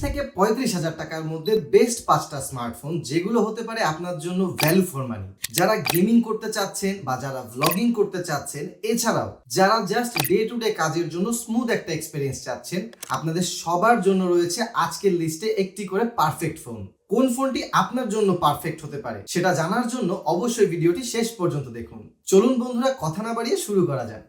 থেকে 35,000 টাকার মধ্যে বেস্ট 5টা স্মার্টফোন যেগুলো হতে পারে আপনার জন্য ভ্যালু ফর মানি। যারা গেমিং করতে চাচ্ছেন বা যারা ভ্লগিং করতে চাচ্ছেন, এছাড়াও যারা জাস্ট ডে টু ডে কাজের জন্য স্মুথ একটা এক্সপেরিয়েন্স চাচ্ছেন, আপনাদের সবার জন্য রয়েছে আজকের লিস্টে একটি করে পারফেক্ট ফোন। কোন ফোনটি আপনার জন্য পারফেক্ট হতে পারে সেটা জানার জন্য অবশ্যই ভিডিওটি শেষ পর্যন্ত দেখুন। চলুন বন্ধুরা, কথা না বাড়িয়ে শুরু করা যাক।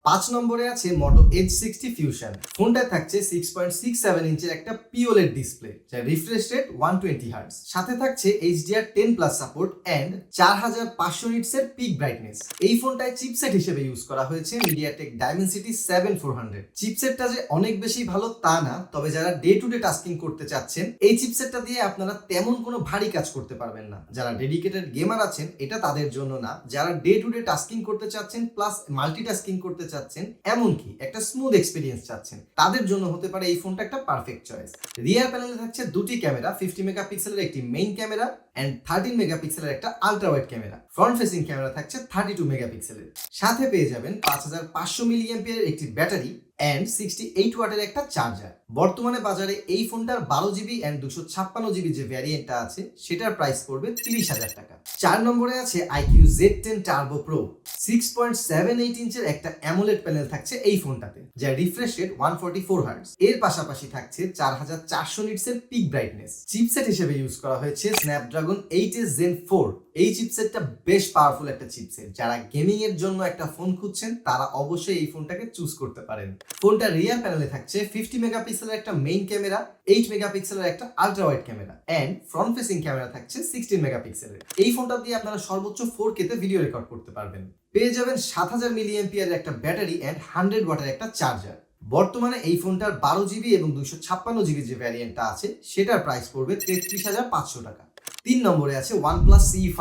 5 নম্বরে আছে মোটো এজ 60 ফিউশন। ফোনটা থাকছে 6.67 ইঞ্চের একটা পিওলেড ডিসপ্লে, যার রিফ্রেশ রেট 120 হার্টজ। সাথে থাকছে HDR10+ সাপোর্ট এন্ড 4500 নিটসের পিক ব্রাইটনেস। এই ফোনটায় চিপসেট হিসেবে ইউজ করা হয়েছে মিডিয়াটেক ডাইমেনসিটি 7400। চিপসেটটা যে অনেক বেশি ভালো তা না, তবে যারা ডে টু ডে টাস্কিং করতে চাচ্ছেন, এই চিপসেটটা দিয়ে আপনারা তেমন কোনো ভারী কাজ করতে পারবেন না। যারা ডেডিকেটেড গেমার আছেন, এটা তাদের জন্য না। যারা ডে টু ডে টাস্কিং করতে চাচ্ছেন প্লাস মাল্টিটাস্কিং করতে চাচ্ছেন, এমনকি একটা স্মুথ এক্সপেরিয়েন্স চাচ্ছেন, তাদের জন্য হতে পারে এই ফোনটা একটা পারফেক্ট চয়েস। রিয়ার প্যানেলে থাকছে দুটি ক্যামেরা, 50 মেগাপিক্সেলের একটি মেইন ক্যামেরা এন্ড 13 মেগাপিক্সেলের একটা ultra wide camera. Front facing camera থাকছে 32 মেগাপিক্সেলের। সাথে পেয়ে যাবেন 5500 মিলিঅ্যাম্পিয়ারের একটি ব্যাটারি এন্ড 68 ওয়াটের একটা চার্জার। বর্তমানে বাজারে এই ফোনটার 12 জিবি এন্ড 256 জিবি যে ভ্যারিয়েন্টটা আছে, সেটার প্রাইস পড়বে 30,000 টাকা। 4 নম্বরে আছে IQ Z10 Turbo Pro। 6.78 ইঞ্চের একটা অ্যামোলেড প্যানেল থাকছে এই ফোনটাতে, যার রিফ্রেশ রেট 144 হার্টজ। এর পাশাপাশি থাকছে 4400 নিটসের পিক ব্রাইটনেস। চিপসেট হিসেবে ইউজ করা হয়েছে স্ন্যাপড্রাগন 8s Gen 4। এই চিপসেটটা বেশ পাওয়ারফুল একটা চিপসেট। যারা গেমিং এর জন্য একটা ফোন খুঁজছেন, তারা অবশ্যই এই ফোনটাকে চুজ করতে পারেন। ফোনটা রিয়ার প্যানেলে থাকছে 50 মেগাপিক্সেলের একটা মেইন ক্যামেরা, 8 মেগাপিক্সেলের একটা ultra wide camera and front facing camera থাকছে 16 মেগাপিক্সেলের। এই ফোনটা দিয়ে আপনারা সর্বোচ্চ 4K তে ভিডিও রেকর্ড করতে পারবেন। পেয়ে যাবেন 7000 মিলিঅ্যাম্পিয়ারের একটা ব্যাটারি এন্ড 100 ওয়াটের একটা চার্জার। বর্তমানে এই ফোনটার 12 জিবি এবং 256 জিবি যে ভ্যারিয়েন্টটা আছে, সেটার প্রাইস পড়বে 33,500 টাকা। 3 নম্বরে আছে OnePlus C5।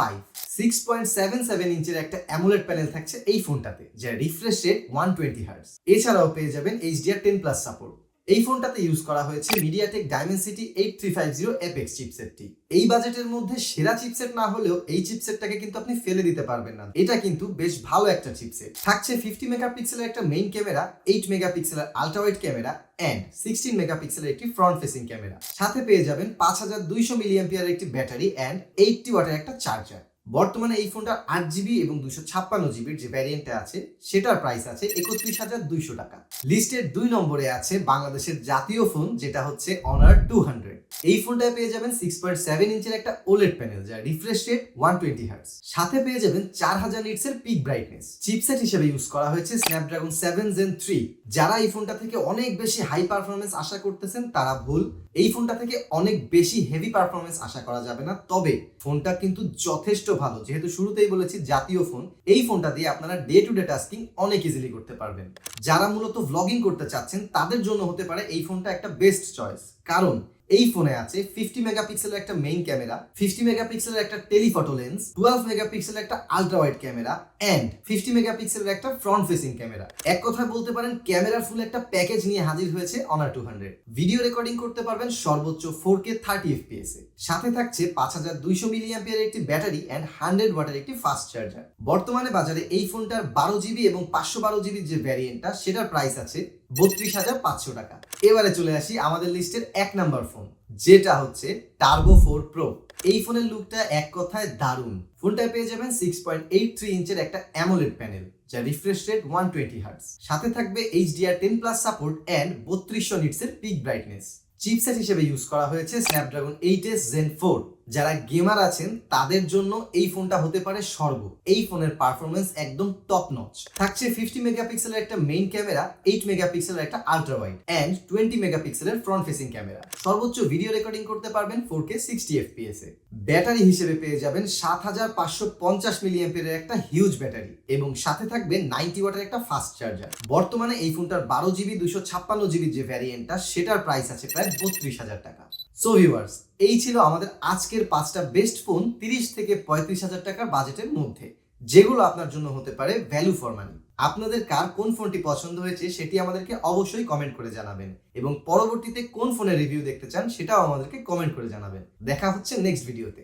6.77 ইঞ্চের একটা অ্যামোলেড প্যানেল থাকছে এই ফোনটাতে, যার রিফ্রেশ রেট 120 হার্টজ। এছাড়াও পেয়ে যাবেন HDR10+ সাপোর্ট। এই ফোনটাতে ইউজ করা হয়েছে মিডিয়াটেক ডাইমেনসিটি 8350 FX চিপসেটটি। এই বাজেটের মধ্যে সেরা চিপসেট না হলেও এই চিপসেটটাকে কিন্তু আপনি ফেলে দিতে পারবেন না। এটা কিন্তু বেশ ভালো একটা চিপসেট। থাকছে 50 মেগাপিক্সেলের একটা মেইন ক্যামেরা, 8 মেগাপিক্সেলের আলট্রা ওয়াইড ক্যামেরা এন্ড 16 মেগাপিক্সেলের একটি ফ্রন্ট ফেসিং ক্যামেরা। সাথে পেয়ে যাবেন 5200 মিলিঅ্যাম্পিয়ারের একটি ব্যাটারি এন্ড 80 ওয়াটের একটা চার্জার। বর্তমানে এই ফোনটার 8 জিবি এবং 256 জিবির যে ভ্যারিয়েন্টটা আছে, সেটার প্রাইস আছে 31,200 টাকা। লিস্টের 2 নম্বরে আছে বাংলাদেশের জাতীয় ফোন, যেটা হচ্ছে Honor 200। এই ফোনটায় পেয়ে যাবেন 6.7 ইঞ্চের একটা OLED প্যানেল, যার রিফ্রেশ রেট 120 হার্টজ। সাথে পেয়ে যাবেন 4000 নিটসের পিক ব্রাইটনেস। চিপসেট হিসেবে ইউজ করা হয়েছে স্ন্যাপড্রাগন 7 Gen 3। যারা এই ফোনটা থেকে অনেক বেশি হাই পারফরমেন্স আশা করতেছেন, তারা ভুল। এই ফোনটা থেকে অনেক বেশি হেভি পারফরমেন্স আশা করা যাবে না, তবে ফোনটা কিন্তু যথেষ্ট ভালো। যেহেতু শুরুতেই বলেছি জাতীয় ফোন, এই ফোনটা দিয়ে আপনারা ডে টু ডে টাস্কিং অনেক ইজিলি করতে পারবেন। যারা মূলত ভ্লগিং করতে চাচ্ছেন, তাদের জন্য হতে পারে এই ফোনটা একটা বেস্ট চয়েস। কারণ এই ফোনে আছে 50 মেগাপিক্সেলের একটা মেইন ক্যামেরা, 50 মেগাপিক্সেলের একটা টেলিফটো লেন্স, 12 মেগাপিক্সেলের একটা আলট্রা ওয়াইড ক্যামেরা এন্ড 50 মেগাপিক্সেলের একটা ফ্রন্ট ফেসিং ক্যামেরা। এক কথায় বলতে পারেন ক্যামেরার ফুল একটা প্যাকেজ নিয়ে হাজির হয়েছে Honor 200। ভিডিও রেকর্ডিং করতে পারবেন সর্বোচ্চ 4K 30 FPS এ। সাথে থাকছে 5200 মিলিঅ্যাম্পিয়ারের একটি ব্যাটারি এন্ড 100 ওয়াটের একটি ফাস্ট চার্জার। বর্তমানে বাজারে এই ফোনটার 12 জিবি এবং 512 জিবি যে ভ্যারিয়েন্টটা, সেটার প্রাইস আছে 32,500 টাকা। এবারে চলে আসি আমাদের লিস্টের 1 নাম্বার ফোন, যেটা হচ্ছে Turbo 4 Pro। এই ফোনের লুকটা এক কথায় দারুণ। ফোনটায় পেয়ে যাবেন 6.83 ইঞ্চের একটা অ্যামোলেড প্যানেল, যার রিফ্রেশ রেট 120 হার্টজ। সাথে থাকবে HDR10+ সাপোর্ট এন্ড 3200 নিটসের পিক ব্রাইটনেস। চিপসেট হিসেবে ইউজ করা হয়েছে স্ন্যাপড্রাগন 8s Gen 4। যারা গেমার আছেন, তাদের জন্য এই ফোনটা হতে পারে স্বর্গ। এই ফোনের পারফরমেন্স একদম টপ নচ। থাকছে 50 মেগাপিক্সেলের একটা মেইন ক্যামেরা, 8 মেগাপিক্সেলের একটা আলট্রা ওয়াইড এন্ড 20 মেগাপিক্সেলের ফ্রন্ট ফেসিং ক্যামেরা। সর্বোচ্চ ভিডিও রেকর্ডিং করতে পারবেন 4K 60 FPS এ। ব্যাটারি হিসেবে পেয়ে যাবেন 7550 মিলিঅ্যাম্পিয়ারের একটা হিউজ ব্যাটারি এবং সাথে থাকবে 90 ওয়াটের একটা ফাস্ট চার্জার। বর্তমানে এই ফোনটার 12 জিবি 256 জিবি যে ভ্যারিয়েন্টটা, সেটার প্রাইস আছে প্রায় 32,000 টাকা। সো ভিউয়ার্স, এই ছিল আমাদের আজকের 5টা বেস্ট ফোন 30 থেকে 35,000 টাকার বাজেটের মধ্যে, যেগুলো আপনার জন্য হতে পারে ভ্যালু ফর মানি। আপনাদের কার কোন ফোনটি পছন্দ হয়েছে সেটি আমাদেরকে অবশ্যই কমেন্ট করে জানাবেন এবং পরবর্তীতে কোন ফোনের রিভিউ দেখতে চান সেটাও আমাদেরকে কমেন্ট করে জানাবেন। দেখা হচ্ছে নেক্সট ভিডিওতে।